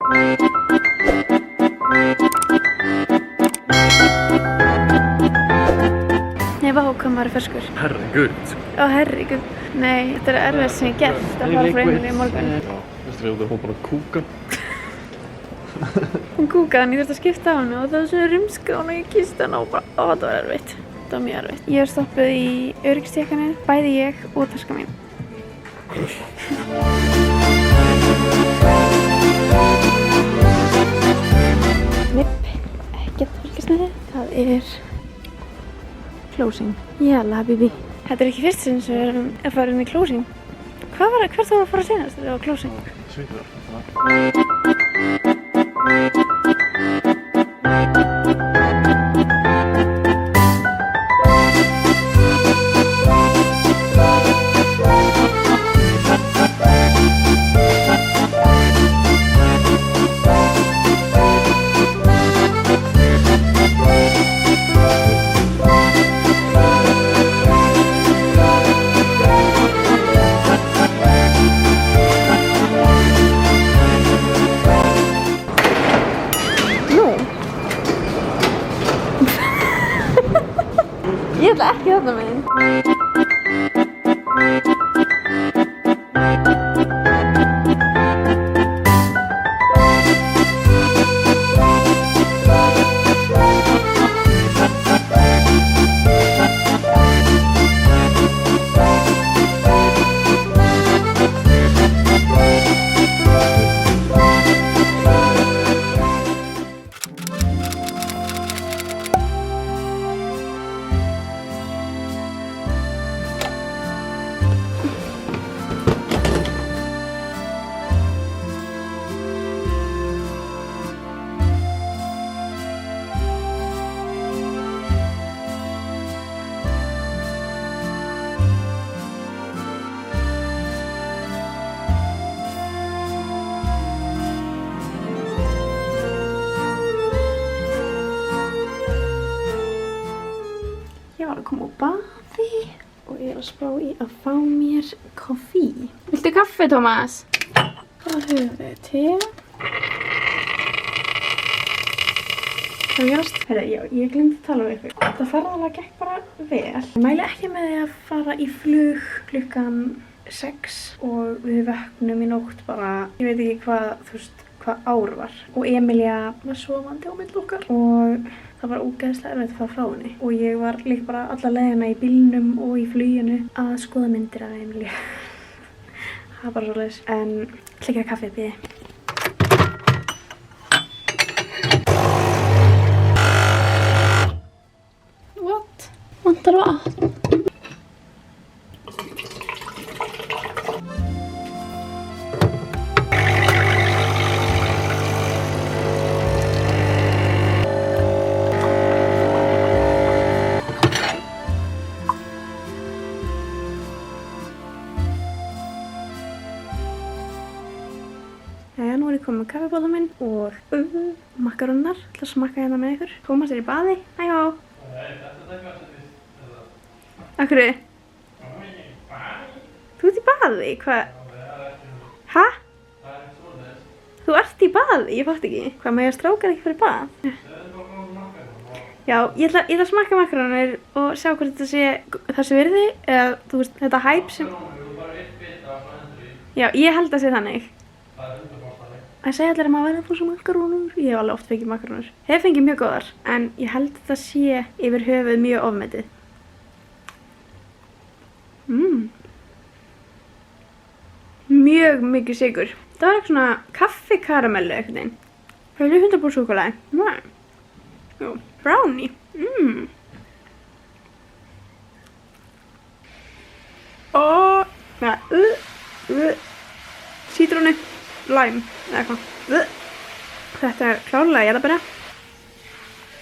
Nei, vá, hvað maður ferskur. Herregud. Ó, herregud. Nei, þetta erfiðast sem ég gert að fara frá Emilíu í morgun. Já, veistu við, hún bara kúka. Hún kúkaði hann, ég þurfti að skipta á henni og það var svo rumska og ég kyssti hann og bara, það var erfitt. Það var mjög erfitt. Ég stoppuð í öryggistékkanni, bæði ég og taska mín. Nipp, ekkert fylgist með þið. Það closing. Jalla, habibi. Þetta ekki fyrst sinns við erum að fara inn í closing. Hvert þú að fara að senast þegar það var closing? Svíþjóðar. Ég ætla ekki þarna megin. Ég var að koma úr baði og ég er að spá í að fá mér kaffi. Viltu kaffi, Tómas? Hvað höfum við? Te? Hvað gerast? Heyrðu, já, ég glemdi að tala við ykkur. Það ferðalag gekk bara vel. Ég mæli ekki með því að fara í flug klukkan 6 og við vöknum í nótt bara, ég veit ekki hvað ár var. Og Emilía var sofandi á milli okkar og það var ógeðslega erfitt að fara frá henni. Og ég var líka bara alla leiðina í bílnum og í fluginu að skoða myndir af Emilíu. Það var bara svoleiðis. En ætla að kaffi bíði. What? Vantar vatn? Nú er ég komin með kaffibólla minn og makarónar. Ég ætla að smakka hérna með ykkur. Tómas er í baði. Hæjá. Akkur? Þú ert í baði? Hvað? Hæ? Þú ert í baði? Ég fatt ekki. Hvað, með ég strákar ekki fyrir bað? Já, ég ætla að smakka makarónir og sjá hvort þetta sé þessi virði eða þú veist þetta hæp sem... Já, ég held að sé þannig. Það segja allir að maður verði að fá svo makarónur. Ég hef alveg oft fengið makarónur. Hef fengið mjög góðar, en ég held að það sé yfir höfuð mjög ofmetið. Mjög mikið sykur. Það var eitthvað svona kaffikaramellu einhvern veginn. Það er 100% súkkulaði. Nei. Jú, brownie. Sítrónu. Lime, eða eitthvað. Þetta er klárlega jarðarberja.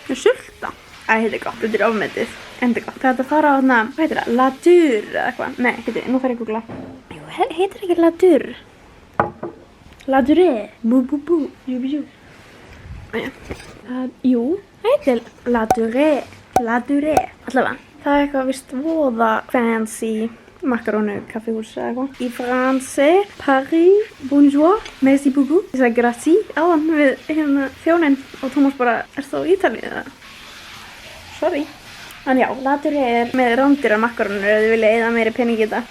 Það er sulta. Það heitir gott, þetta er ofmetið. Enda gott. Það er að fara á þarna, hvað heitir það? Ladur eða eitthvað. Nei, heitir, nú þarf ég að googla. Jú, heitir ekki ladur. Laduré. Bú, bú, bú. Jú, bú, jú. Jú, heitir laduré. Laduré. Allavega. Það er eitthvað vist voða fancy Macaroni kaffihús eða eitthvað. Í français, Paris, bonjour, merci beaucoup. Ég sagði grazie áðan við hérna þjóninn og Tómas bara, ert þú á Ítalíu eða? Sorry. En já, latur með rándýra makarónur ef þið viljið eyða meiri pening í þetta.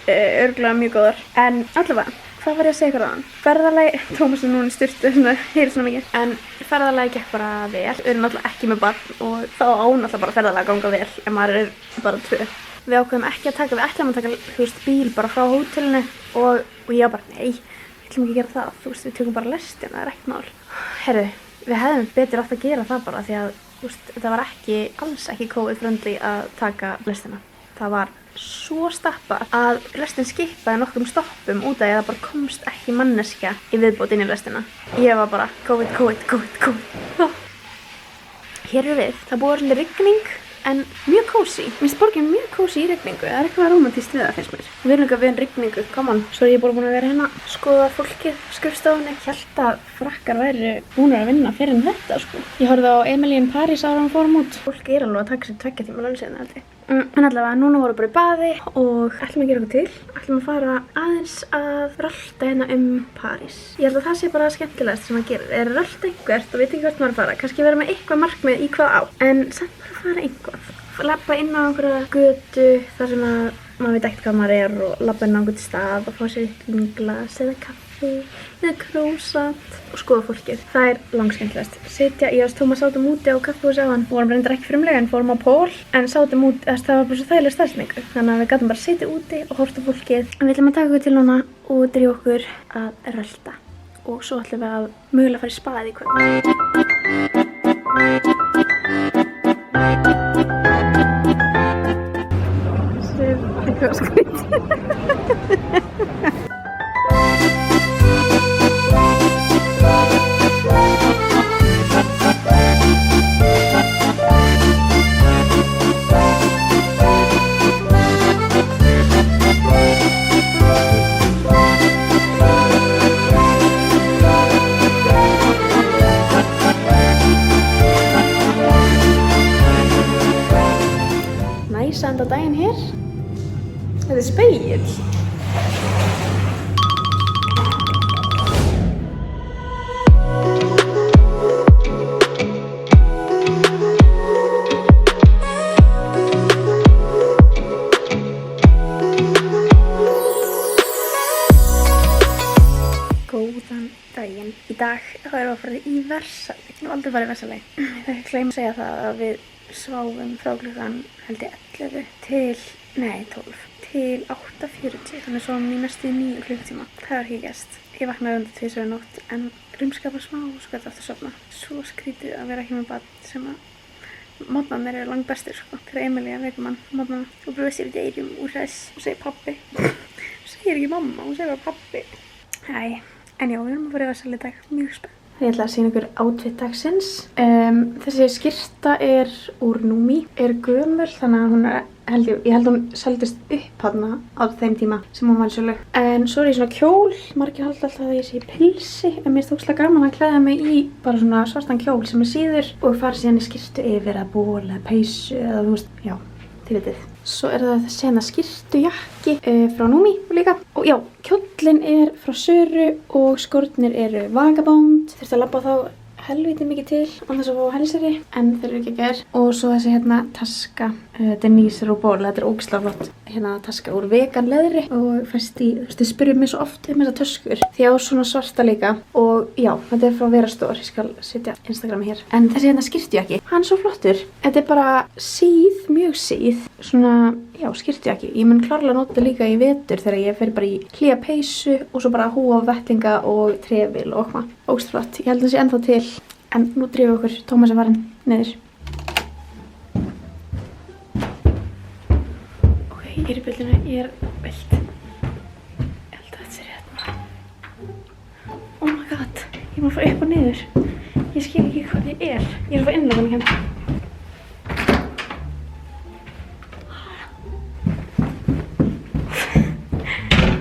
Örugglega mjög góðar. En allavega, hvað var ég að segja ykkur þaðan? Ferðalagi, Tómas er núna í sturtu, heyrir svona mikið. En ferðalagi gekk bara vel. Við erum náttúrulega ekki með barn og þá á náttúrulega bara ferðalagi að ganga vel ef maður er bara 2. Við ákveðum ekki að taka, við ætlum að taka, þú veist, bíl bara frá hótelinu og ég bara, nei, við ætlum ekki að gera það, þú veist, við tökum bara lestina, það er ekkert mál. Herru, við hefðum betur átt að gera það bara því að, þú veist, þetta var alls ekki COVID-friendly að taka lestina. Það var svo stappað að lestin skipaði nokkrum stoppum út af því að það bara komst ekki manneskja í viðbót inn í lestina. Ég var bara, COVID. Hér eru við, það búið orðið rigning. En mjög kósí. Mér finnst borgin mjög kósí í rigningu. Það er eitthvað rómantískt við það finnst mér. Við erum líka við rigningu, come on. Svo er ég búin að vera hérna að skoða fólkið á skrifstofunni. Ég hélt að frakkar væri búnir að vinna fyrir en þetta sko. Ég horfði á Emily in Paris ára hann fórum út. Fólk er alveg að taka sér 2 tíma lunnsinn held ég. En allavega, núna vorum við bara í baði og ætlum að gera eitthvað til. Ætlum að fara aðeins að rölta hérna París. Ég held að það sé bara skemmtilegast sem að gera. Er rölta einhvert og veit ekki hvert maður að fara. Kannski vera með eitthvað markmið í hvað á. En samt bara fara einhvað. Labba inn á einhverja götu þar sem að maður veit ekkert hvað maður er og labba inn á einhvern stað og fá sér glas eða kaffi eða croissant og skoða fólkið. Það er langskemmtilegast. Sitja, ég og Tómas sátum úti á kaffihúsi áðan. Vorum reyndar ekki frumlega en fórum á pól en sátum út, það var bara svo þægileg staðsetningu. Þannig að við gátum bara sitja úti og horft á fólkið. En við ætlum að taka okkur til núna og drífa okkur að rölta. Og svo ætlum við að mögulega fara í spaði í kvöld. Eitthvað skrítið. Næs að enda daginn hér. Þetta er spegill. Góðan daginn. Í dag þá erum við að fara í Versailles. Ég hef aldrei farið í Versailles. Ég þarf ekki að segja það að við sváfum frá klukkan held ég 11 til, nei 12. Til 8:40, þannig svo í næstu 9 klukkutíma. Það var ekki gæst. Ég vaknaði undir 2 í nótt en rumskapar smá og svo gæti aftur sofna. Svo skrítið að vera ekki með barn sem að mótnarnir eru langt bestir sko. Þegar Emilía veikum hann mótnarna og brosir við deyrum úr hress og segir pabbi. Hún segir ekki mamma, hún segir bara pabbi. Æ, en já, við erum að fara í Versailles í dag, mjög spennt. Ég ætla að sýna ykkur outfit dagsins. Þessi skyrta er úr Númi, er gömul þannig að hún er ég held hún seldist upp þarna á þeim tíma sem hún var sjöleg. En svo er ég svona kjól, margir halda alltaf að ég sé í pilsi en mér finnst ógeðslega gaman að klæða mig í bara svona svartan kjól sem er síður og fara síðan í skyrtu yfir að ból eða peysu eða þú veist, já, þið vitið. Svo er það þessi hérna skyrtujakki frá Númi líka. Og já, kjóllinn er frá Söru og skórnir eru Vagabond. Þurfti að labba þá helviti mikið til án þess að fá hælseri en þeir eru ekki gær. Og svo þessi hérna taska Denise Robol, þetta er ógeðslega flott hérna taska úr vegan leðri og fæst í, þú veist, þið spyrjum mig svo oft þessar töskur því á svona svarta líka og já, þetta er frá Vera Store, ég skal setja Instagrami hér. En þessi hérna skyrtujakki, hann er svo flottur. Þetta er bara síð, mjög síð, svona, já, skyrtujakki. Ég mun klárlega nota líka í vetur þegar ég fer bara í hlýja peysu og svo bara húa, vettlinga og trefil og eitthvað. Ógeðslega flott, ég held að það sé ennþá til. En nú drífum við okkur, Tómas er farin niður. Ok, ég er í bílnum, ég er vilt. Ég held að þetta sé rétt. Oh my god, ég má fara upp og niður. Ég skil ekki hvað ég er. Ég er að fara inn á þannig hérna.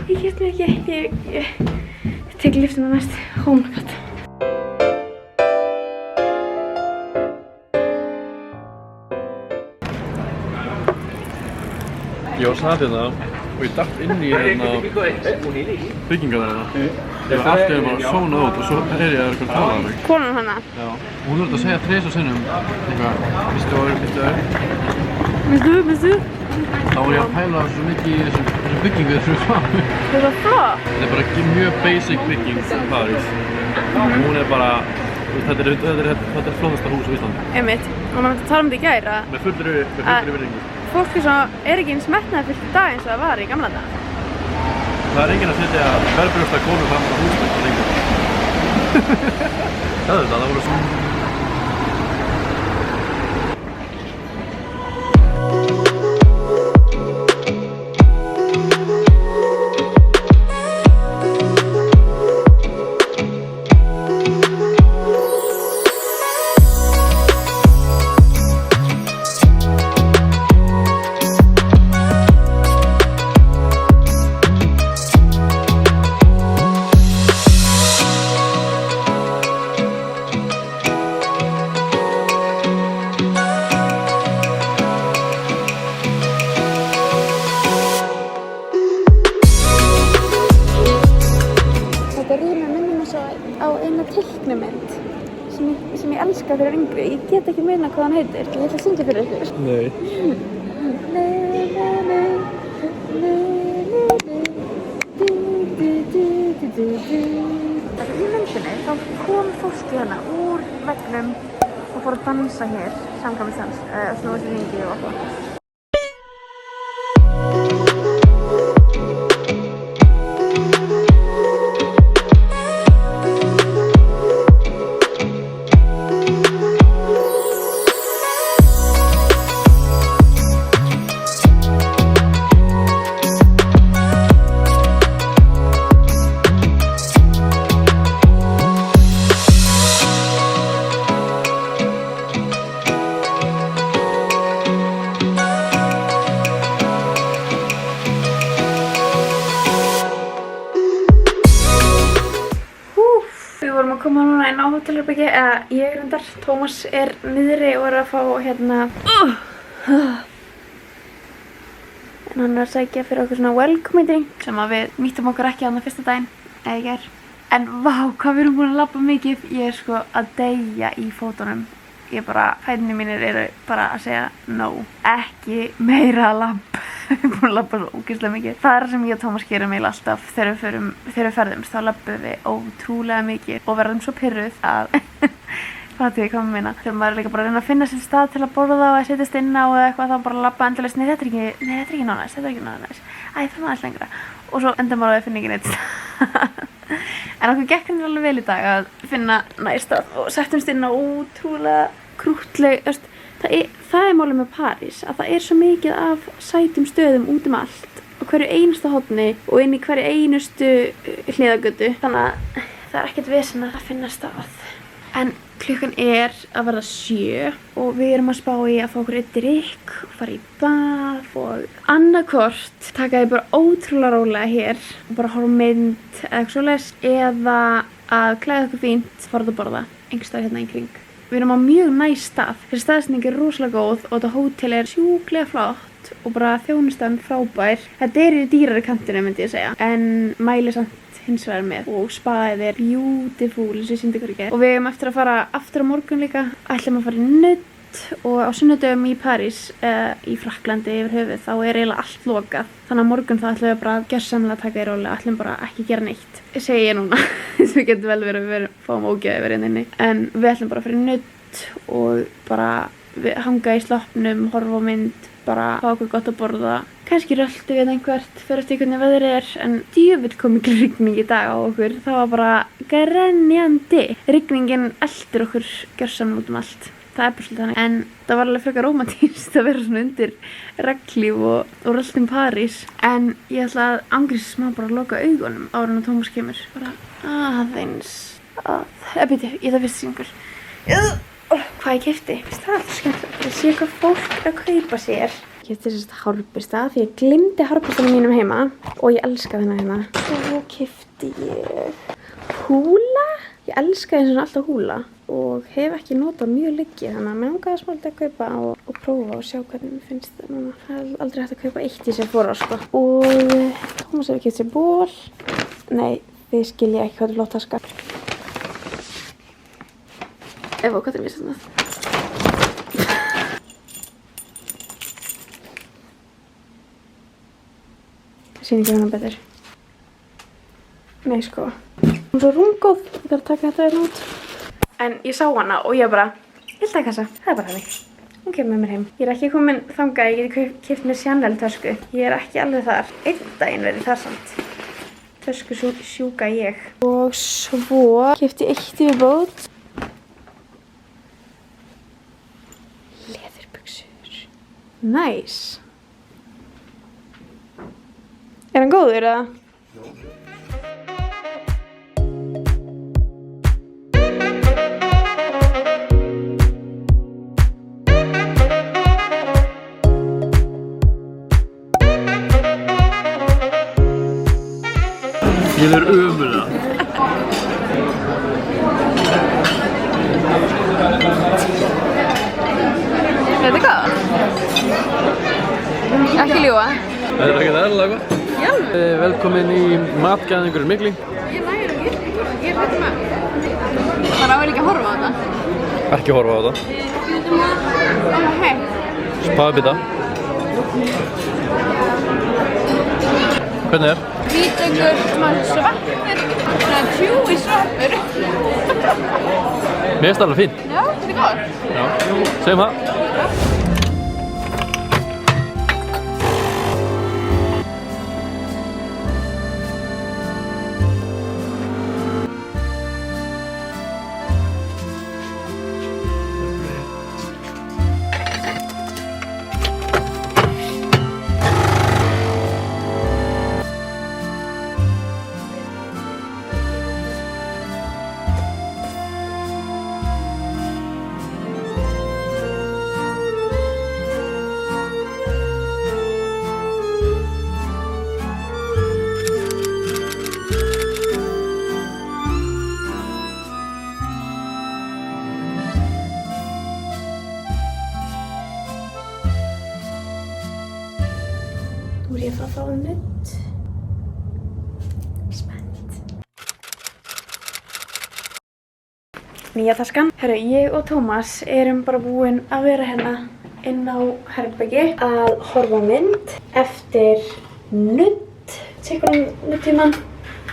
Ég get mig ekki, ég tek lyftuna næst. Oh my god. Ég var satt hérna og ég datt inn í hérna byggingarna hérna. Ég var allt í einu bara að sóna út og svo ég að eitthvað tala um mig. Konan hana? Já. Og hún verður að segja 3 sinnum eitthvað, vistu? Þá var ég að pæla svo mikið í þessum byggingu þessum svamu. Það er svo flott. Þetta er bara mjög basic bygging í París. Hún er bara, þetta er flottasta hús á Íslandi. Einmitt. Og maður myndi að tala um þetta í gær að Með fullri virðingu. fólk er ekki eins metnaðarfullt í dag eins og það var í gamla daga. Það er enginn að setja verðbrjósta konur fram á húsbygg lengur. Það voru svo. Á eina teiknumynd sem ég elska fyrir yngri. Ég get ekki meina hvað hann heitir. Ég ætla að syngja fyrir ykkur. Nei. Í myndinni þá kom fólki hérna úr veggnum og fór að dansa hér, samkvæmisdans, snúa sér hringi og eitthvað. Koma núna inn á hótelherbyggi, ég reyndar, Tómas niðri og að fá hérna en hann að sækja fyrir okkur svona welcome drink sem að við nýttum okkur ekki á fyrsta daginn eða í gær. En vá, hvað við erum búin að labba mikið. Ég sko að deyja í fótunum. Ég bara, fæturnir mínir eru bara að segja no, ekki meira labb. Við erum búin að labba svo ógeðslega mikið. Það er sem ég og Tómas gerum eiginlega alltaf þegar við ferðumst. Þá labbum við ótrúlega mikið og verðum svo pirruð að fattu ég hvað maður meina. Þegar maður er líka bara að reyna að finna sér stað til að borða og að setjast inn á eða eitthvað, þá bara labba endalaust. Nei, þetta er ekki nóg næst, þetta er ekki nóg næst. Æ, það er aðeins lengra. Og svo endar maður að finna ekki neitt stað. En okkur gekk henni alveg vel í dag að finna næst stað og settumst inn á ótrúlega krúttleg. Það er málið með París, að það er svo mikið af sætum stöðum út um allt á hverju einustu horni og inn í hverju einustu hliðagötu. Þannig að það er ekkert vesen að finna stað. En klukkan er að verða 7 og við erum að spá í að fá okkur eitt drykk og fara í bað og annarkvort taka því bara ótrúlega rólega hér og bara horfa á mynd eða eitthvað svoleiðis, eða að klæða okkur fínt, fara út að borða einhvers staðar hérna í kring. Við erum á mjög næs stað. Þessi staðsetning er rosalega góð og þetta hótel er sjúklega flott og bara þjónustan frábær. Þetta er í dýrari kantinu myndi ég segja, en mæli samt hins vegar með og spaðið er beautiful eins og ég sýndi ykkur í gær. Og við eigum eftir að fara aftur á morgun líka. Ætlum að fara í nudd og á sunnudögum í París, í Frakklandi yfir höfuð, þá er eiginlega allt lokað. Þannig að morgun þá ætlum við bara að gjörsamlega taka í rólega, ætlum bara ekki gera neitt. Segi ég núna, þess við getum vel verið að við fáum ógeði verið inni. En við ætlum bara að fara í nudd og bara hanga í sloppnum, horfa á mynd, bara fá okkur gott að borða. Kannski röltu við einhvert fyrir eftir hvernig veðrið er, en djöfull kom mikil rigning í dag á okkur. Það var bara grenjandi. Rigningin eldir okkur gjörsamlega út um allt. Það er bara svolítið þannig. En það var alveg frekar rómantískt að vera svona undir regnhlíf og röllt um París. En ég ætla að ángrísast smá bara að loka augunum áður en Tómas kemur. Bara aðeins bíddu, ég það fyrst syngur. Hvað ég keypti? Það er alltaf skemmtilegt. Ég sé hvað fólk er að kaupa sér. Ég keypti þess hárbursta því ég gleymdi hárburstanum mínum heima og ég elska þennan hérna. Svo keypti ég húla. Ég elska eins og alltaf húla og hef ekki notað mjög lengi þannig að mér langaði svolítið að kaupa og prófa og sjá hvernig mér finnst það núna. Það er aldrei hægt að kaupa eitt í Sephora sko. Og Tómas hefur keypt sér ból. Nei, þið skilja ekki hvað þetta er flott taska. Ef og hvað er mér svona? Það sýnir ekki hana betur. Nei sko, hún er svo rúmgóð, ég þarf að taka þetta einn út. En ég sá hana og ég bara, ég vil taka þessa, það er bara henni. Hún kemur með mér heim. Ég er ekki komin þangað, ég geti keypt mér Chanel tösku. Ég er ekki alveg þar. Einn daginn verið það samt. Tösku sjúka ég. Og svo keypti ég eitt í viðbót. Leðurbuxur. Nice. Er hann góður eða? Ég er ömulega. Þetta er góð. Ekki ljúga. Það er ekkert eðlilega gott. Já. Velkomin í matgæðingur Mikling. Ég nægir að gera ég er hættum að. Það ráður ekki að horfa á þetta. Ekki horfa á þetta. Hei. Spabita. Hvernig er? Hvítlaukur, svona sveppur, svona chewy sveppur. Mér finnst það alveg fínt. Já, þetta er góð. Já, segjum það. Nú er ég að fá nudd. Spennt. Nýja taskan. Herru, ég og Tómas erum bara búin að vera hérna inn á herbergi að horfa á mynd eftir nudd. Tjekkum nuddtímann.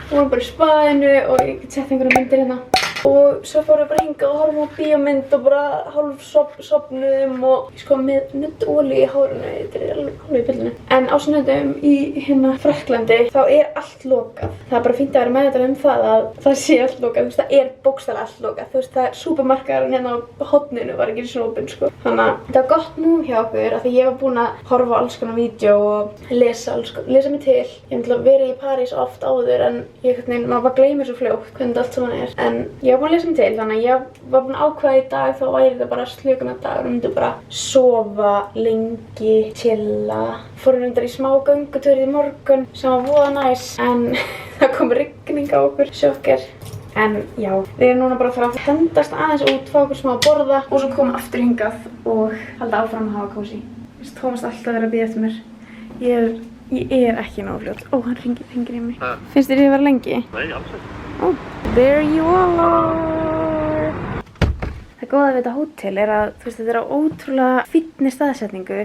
Við vorum bara í spaðinu og ég get sett einhverja myndir hérna. Og svo fórum við bara hingað og horfum á bíómynd og bara hálf sofnuðum og sko með nuddolíu í hárinu, þetta er alveg í pillinu. En á sunnudögum í hérna Frakklandi þá er allt lokað. Það er bara fínt að vera meðvitaður það að það sé allt lokað, þú veist það er bókstaflega allt lokað. Þú veist það er súpermarkaðurinn hérna á horninu var ekki svona opinn sko. Þannig að þetta var gott nú hjá okkur af því ég var búin að horfa á alls konar vídeo og lesa mig til. Ég hef náttúrulega verið í París oft áður en maður bara gleymir svo fljótt hvernig þetta allt saman er. En ég var búin að lesa mig til, þannig að ég var búin að ákveða í dag þá væri þetta bara slökunardagur og myndi bara sofa lengi, chilla. Fórum reyndar í smá göngutúr í morgun sem var voða næs en það kom rigning á okkur, sjokker. En já, við erum núna bara að fara að hendast aðeins út, fá okkur smá að borða og svo koma aftur hingað og halda áfram að hafa kósí. Tómas alltaf verið að bíða eftir mér. Ég er ekki nógu fljót. Ó, hann hringir í mig. Finnst þér ég að vera lengi? Nei, alls ekki. Oh, there you are! Það góða við þetta hótel er að, þú veist, þetta er á ótrúlega fínni staðsetningu.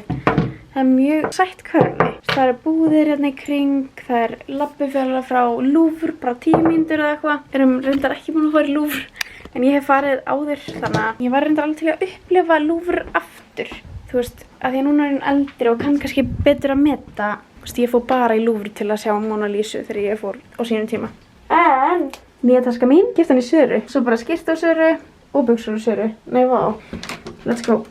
Það er mjög sætt hverfi. Það eru búðir hérna í kring, það er labbifjara frá Louvre, bara 10 mínútur eða eitthvað. Við erum reyndar ekki búin að fara í Louvre, en ég hef farið áður, þannig að ég var reyndar alveg til að upplifa Louvre aftur. Þú veist, af því að núna er hún eldri og kann kannski betur að meta. Þú veist, ég fór bara í Louvre til að sjá Mona Lisu þegar ég fór á sínum tíma. En nýja taska mín, gift hann í Söru. Svo bara skyrta á Söru og buxur á Söru. Nei, vá. Let's go.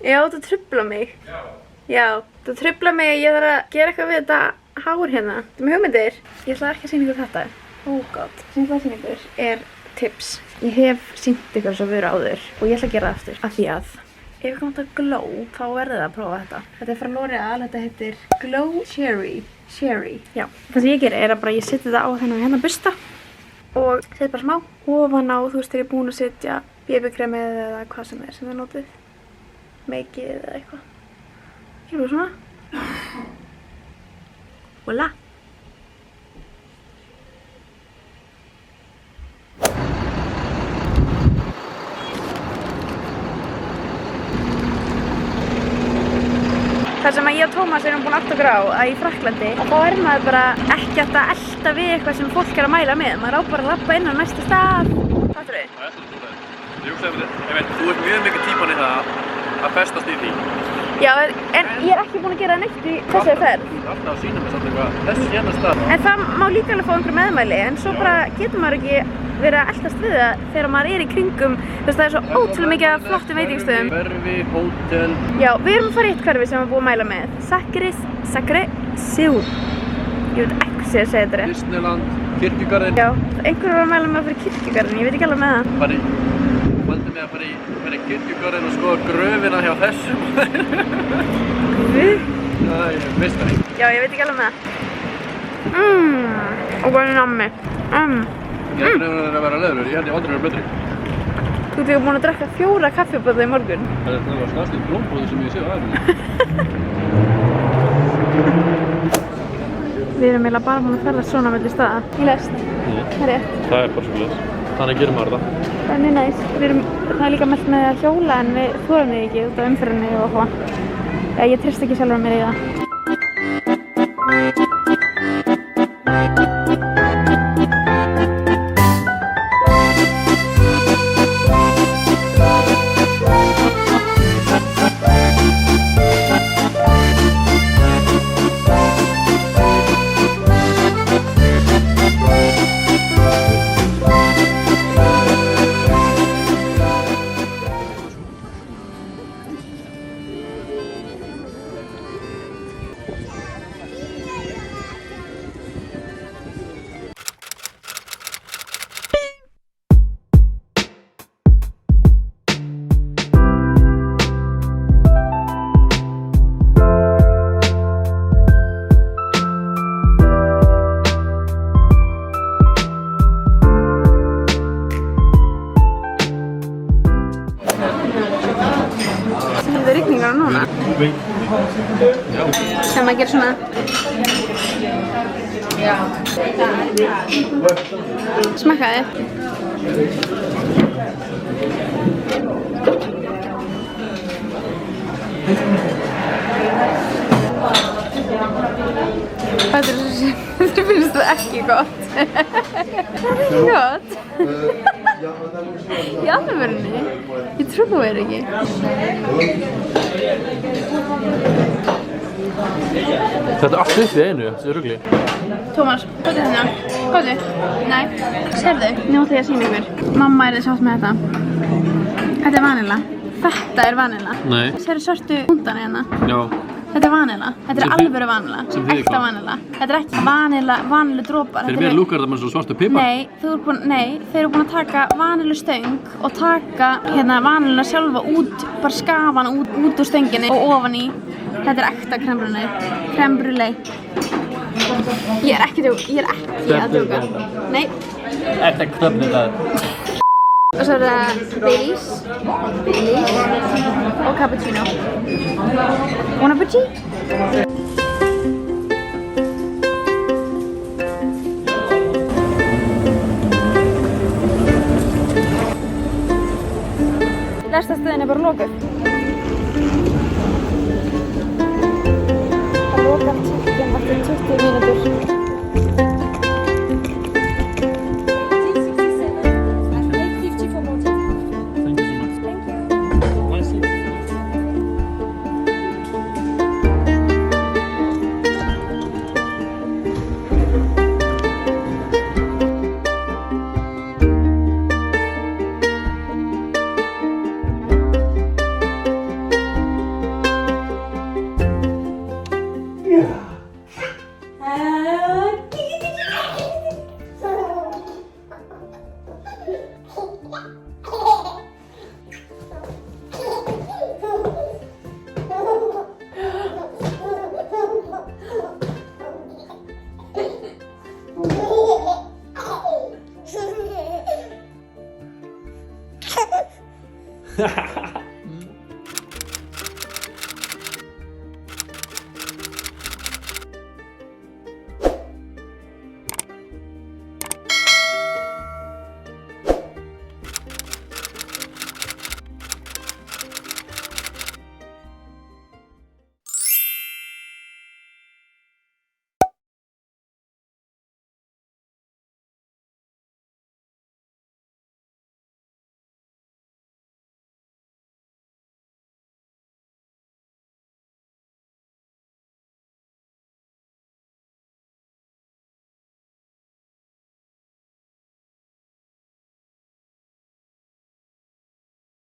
Já, það trufla mig. Já, það trufla mig, ég þarf að gera eitthvað við þetta hár hérna. Það er með hugmyndir. Ég ætla ekki að sýna ykkur þetta. God. Sem ég ætla að sýna ykkur tips. Ég hef sýnt ykkur svo vöru áður og ég ætla að gera það aftur. Af því að ef ykkur vantar glow, þá verður það að prófa þetta. Þetta er frá L'Oreal, þetta heitir Glow Cherry. Já. Það sem ég ger er að bara ég setja þetta á hérna busta og setja bara smá ofan á, þú veist, þegar ég er búin að setja BB-kremið eða hvað sem þið notið. Makeið eða eitthvað. Hér svona. Voila! Það sem að ég og Tómas erum búin að átta okkur á að í Frakklandi þá er maður bara ekki að elta við eitthvað sem fólk er að mæla með. Maður á bara að labba inn á næsta stað. Fattur þau? Það er svolítið trúlega. Ég hugsaði með þér, þú ert mjög mikið típan í það að festast í því. Já, en ég er ekki búin að gera neitt í þessari ferð. Þú ert alltaf að sýna mig samt eitthvað þessi hérna stað. En það má líka alveg fá einhver meðmæli, en svo bara getur maður ekki verið að eltast við það þegar maður er í kringum. Þú veist, það er svo ótrúlega mikið af flottum veitingsstöðum. Hverfi, hótel. Já, við erum að fara í eitt hverfi sem við erum búin að mæla með. Sacré Seur. Ég veit ekki hvað ég segja þetta rétt. Disneyland, Kirkjugarðinn. Já, einhver var að mæla með að fara í Kirkjugarðinn, ég veit ekki alveg með það. Valdi mig að fara í Kirkjugarðinn og skoða gröfina hjá þessum. Guð? Já, ég veist það ekki. Já, ég veit ekki alveg með það. Og hvað er nammi? Ég held að vera leðurur, ég held ég aldrei vera betri. Þú ert ekki búin að drekka 4 kaffibóta í morgun. Það var stærsti blómbóði sem ég sé á æfinni. Við erum eiginlega bara búin að ferðast svona milli staða. Í lest. Það er rétt. Það er bara svo leðs. Þannig gerir maður það. Það er mjög næs. Það er líka mest með að hjóla en við þorum þig ekki út af umferðinni og hvað. Ég treysti ekki sjálfur mér í það. Það er rigningar núna. Sem að gera svona. Smakkaði. Þetta finnst það ekki gott. Það er ekki gott. Í alvörunni? Ég trúi þér ekki. Þetta er allt upp í einu, þetta er rugli. Tómas, hvað er þetta? Hvað er? Nei, sérðu? Nú ætla ég að sýna ykkur. Mamma er þið sátt með þetta. Þetta er vanilla. Þetta er vanilla. Nei. Sérðu svörtu hundana hérna? Já. Þetta er vanilla. Þetta er alvöru vanilla. Sem þýðir Ekta hvað? vanilla. Þetta er ekki vanillu dropar. Fyrir mér lúkar þetta með svo svartu pipar. Nei, þeir eru búin að taka vanillustöng og taka hérna vaniluna sjálfa út, bara skafa hana út úr stönginni og ofan í. Þetta er ekta crème brûlée. Crème brûlée. Ég er ekki að djóka. Nei. Þetta er knöfnir það. Og svo er það Baileys og cappuccino. Una bougie? Lestastöðin er bara lokuð.